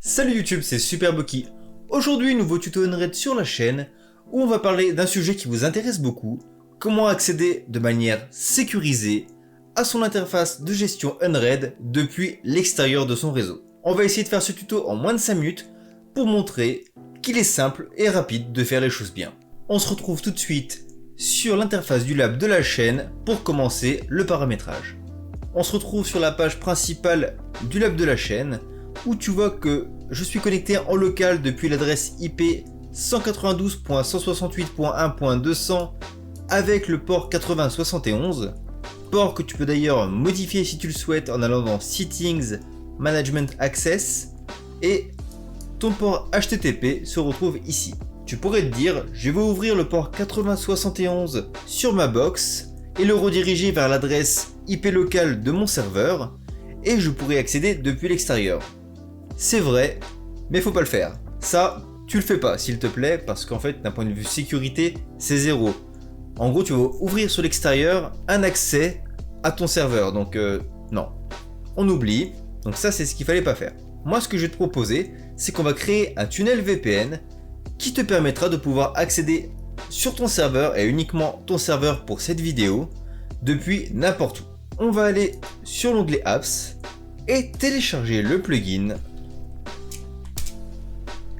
Salut YouTube, c'est Superboki. Aujourd'hui, nouveau tuto Unraid sur la chaîne où on va parler d'un sujet qui vous intéresse beaucoup, comment accéder de manière sécurisée à son interface de gestion Unraid depuis l'extérieur de son réseau. On va essayer de faire ce tuto en moins de 5 minutes pour montrer qu'il est simple et rapide de faire les choses bien. On se retrouve tout de suite sur l'interface du lab de la chaîne pour commencer le paramétrage. On se retrouve sur la page principale du lab de la chaîne où tu vois que je suis connecté en local depuis l'adresse IP 192.168.1.200 avec le port 8071, port que tu peux d'ailleurs modifier si tu le souhaites en allant dans Settings, Management Access, et ton port HTTP se retrouve ici. Tu pourrais te dire, je vais ouvrir le port 8071 sur ma box et le rediriger vers l'adresse IP locale de mon serveur et je pourrais accéder depuis l'extérieur. C'est vrai, mais faut pas le faire. Ça, tu le fais pas s'il te plaît, parce qu'en fait d'un point de vue sécurité, c'est zéro. En gros, tu vas ouvrir sur l'extérieur un accès à ton serveur, donc non. On oublie, donc ça c'est ce qu'il fallait pas faire. Moi ce que je vais te proposer, c'est qu'on va créer un tunnel VPN qui te permettra de pouvoir accéder sur ton serveur, et uniquement ton serveur pour cette vidéo, depuis n'importe où. On va aller sur l'onglet Apps et télécharger le plugin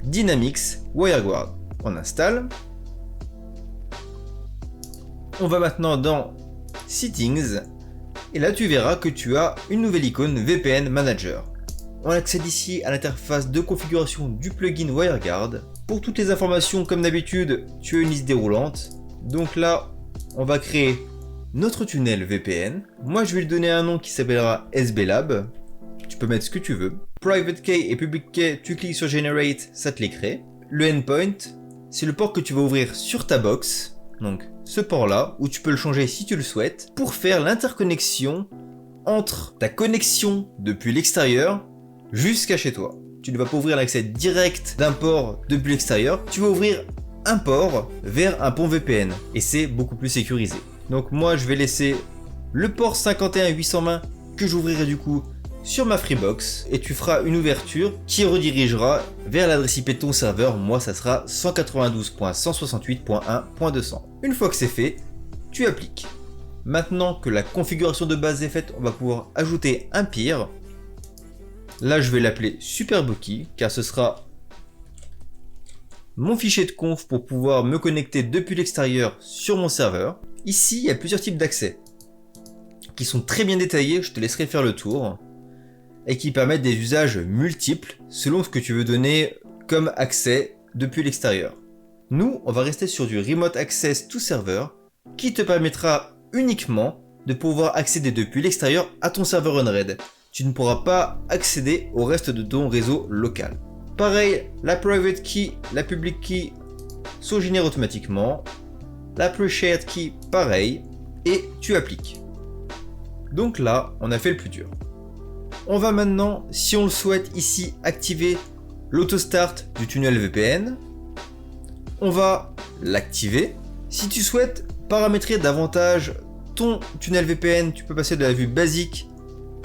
Dynamics WireGuard. On installe. On va maintenant dans Settings et là tu verras que tu as une nouvelle icône VPN Manager. On accède ici à l'interface de configuration du plugin WireGuard. Pour toutes les informations, comme d'habitude, tu as une liste déroulante. Donc là, on va créer notre tunnel VPN. Moi, je vais lui donner un nom qui s'appellera SBLab. Tu peux mettre ce que tu veux. Private key et public key, tu cliques sur Generate, ça te les crée. Le endpoint, c'est le port que tu vas ouvrir sur ta box. Donc, ce port-là, où tu peux le changer si tu le souhaites, pour faire l'interconnexion entre ta connexion depuis l'extérieur jusqu'à chez toi. Tu ne vas pas ouvrir l'accès direct d'un port depuis l'extérieur, tu vas ouvrir un port vers un pont VPN et c'est beaucoup plus sécurisé. Donc moi je vais laisser le port 51820 que j'ouvrirai du coup sur ma Freebox et tu feras une ouverture qui redirigera vers l'adresse IP de ton serveur. Moi ça sera 192.168.1.200. Une fois que c'est fait, tu appliques. Maintenant que la configuration de base est faite, on va pouvoir ajouter un peer. Là, je vais l'appeler Superboki, car ce sera mon fichier de conf pour pouvoir me connecter depuis l'extérieur sur mon serveur. Ici, il y a plusieurs types d'accès qui sont très bien détaillés, je te laisserai faire le tour, et qui permettent des usages multiples selon ce que tu veux donner comme accès depuis l'extérieur. Nous, on va rester sur du Remote Access to Server, qui te permettra uniquement de pouvoir accéder depuis l'extérieur à ton serveur Unraid. Tu ne pourras pas accéder au reste de ton réseau local. Pareil, la private key, la public key sont générées automatiquement. La pre-shared key, pareil, et tu appliques. Donc là, on a fait le plus dur. On va maintenant, si on le souhaite ici, activer l'auto-start du tunnel VPN. On va l'activer. Si tu souhaites paramétrer davantage ton tunnel VPN, tu peux passer de la vue basique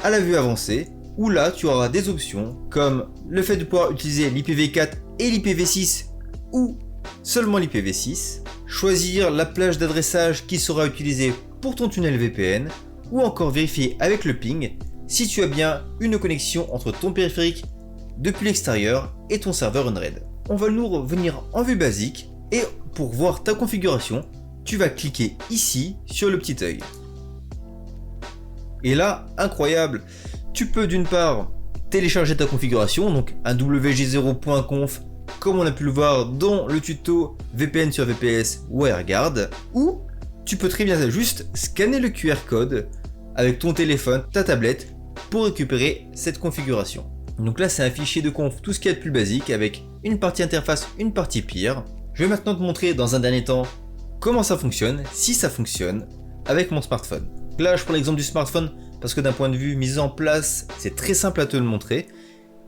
à la vue avancée, où là tu auras des options comme le fait de pouvoir utiliser l'IPv4 et l'IPv6 ou seulement l'IPv6, choisir la plage d'adressage qui sera utilisée pour ton tunnel VPN, ou encore vérifier avec le ping si tu as bien une connexion entre ton périphérique depuis l'extérieur et ton serveur Unraid. On va nous revenir en vue basique et pour voir ta configuration, tu vas cliquer ici sur le petit œil. Et là, incroyable, tu peux d'une part télécharger ta configuration, donc un wg0.conf comme on a pu le voir dans le tuto VPN sur VPS WireGuard, ou tu peux très bien juste scanner le QR code avec ton téléphone, ta tablette, pour récupérer cette configuration. Donc là c'est un fichier de conf, tout ce qu'il y a de plus basique, avec une partie interface, une partie peer. Je vais maintenant te montrer dans un dernier temps comment ça fonctionne, si ça fonctionne, avec mon smartphone. Là je prends l'exemple du smartphone parce que d'un point de vue mise en place, c'est très simple à te le montrer,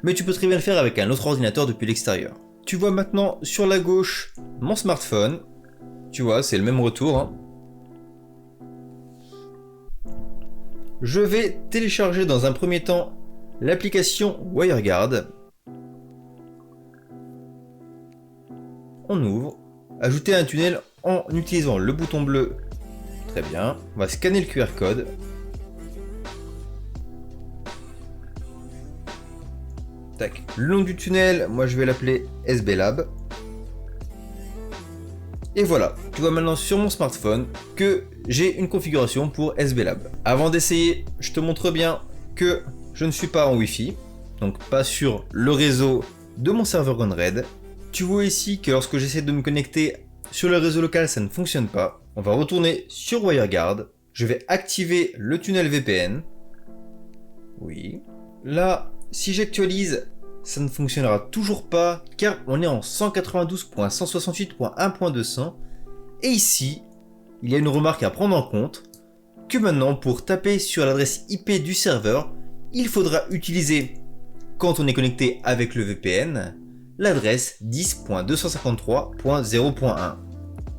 mais tu peux très bien le faire avec un autre ordinateur depuis l'extérieur. Tu vois maintenant sur la gauche mon smartphone, tu vois c'est le même retour, hein. Je vais télécharger dans un premier temps l'application WireGuard. On ouvre. Ajouter un tunnel en utilisant le bouton bleu. Très bien. On va scanner le QR code. Tac. Le nom du tunnel, moi je vais l'appeler SB Lab. Et voilà, tu vois maintenant sur mon smartphone que j'ai une configuration pour SB Lab. Avant d'essayer, je te montre bien que je ne suis pas en Wi-Fi, donc pas sur le réseau de mon serveur Runraid. Tu vois ici que lorsque j'essaie de me connecter sur le réseau local, ça ne fonctionne pas. On va retourner sur WireGuard. Je vais activer le tunnel VPN. Oui. Là, si j'actualise, ça ne fonctionnera toujours pas car on est en 192.168.1.200 et ici, il y a une remarque à prendre en compte que maintenant pour taper sur l'adresse IP du serveur, il faudra utiliser, quand on est connecté avec le VPN, l'adresse 10.253.0.1.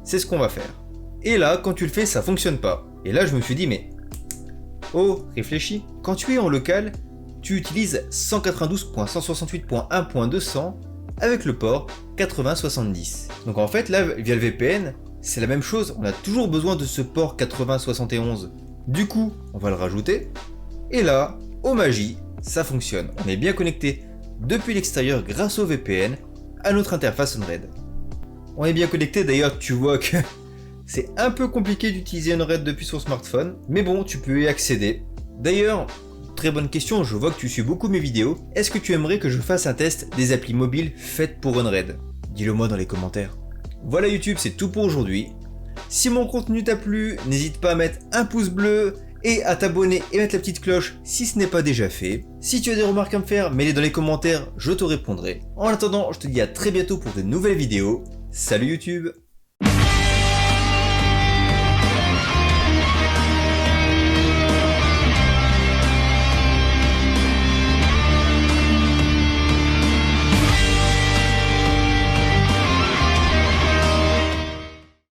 C'est ce qu'on va faire. Et là, quand tu le fais, ça fonctionne pas. Et là, je me suis dit, mais oh, réfléchis, quand tu es en local, tu utilises 192.168.1.200 avec le port 8070. Donc en fait là via le VPN c'est la même chose, on a toujours besoin de ce port 8071. Du coup on va le rajouter et là, oh magie, ça fonctionne. On est bien connecté depuis l'extérieur grâce au VPN à notre interface Runraid. On est bien connecté, d'ailleurs tu vois que c'est un peu compliqué d'utiliser Runraid depuis son smartphone, mais bon tu peux y accéder. D'ailleurs, très bonne question, je vois que tu suis beaucoup mes vidéos. Est-ce que tu aimerais que je fasse un test des applis mobiles faites pour Runraid? Dis-le moi dans les commentaires. Voilà YouTube, c'est tout pour aujourd'hui. Si mon contenu t'a plu, n'hésite pas à mettre un pouce bleu et à t'abonner et mettre la petite cloche si ce n'est pas déjà fait. Si tu as des remarques à me faire, mets-les dans les commentaires, je te répondrai. En attendant, je te dis à très bientôt pour de nouvelles vidéos. Salut YouTube!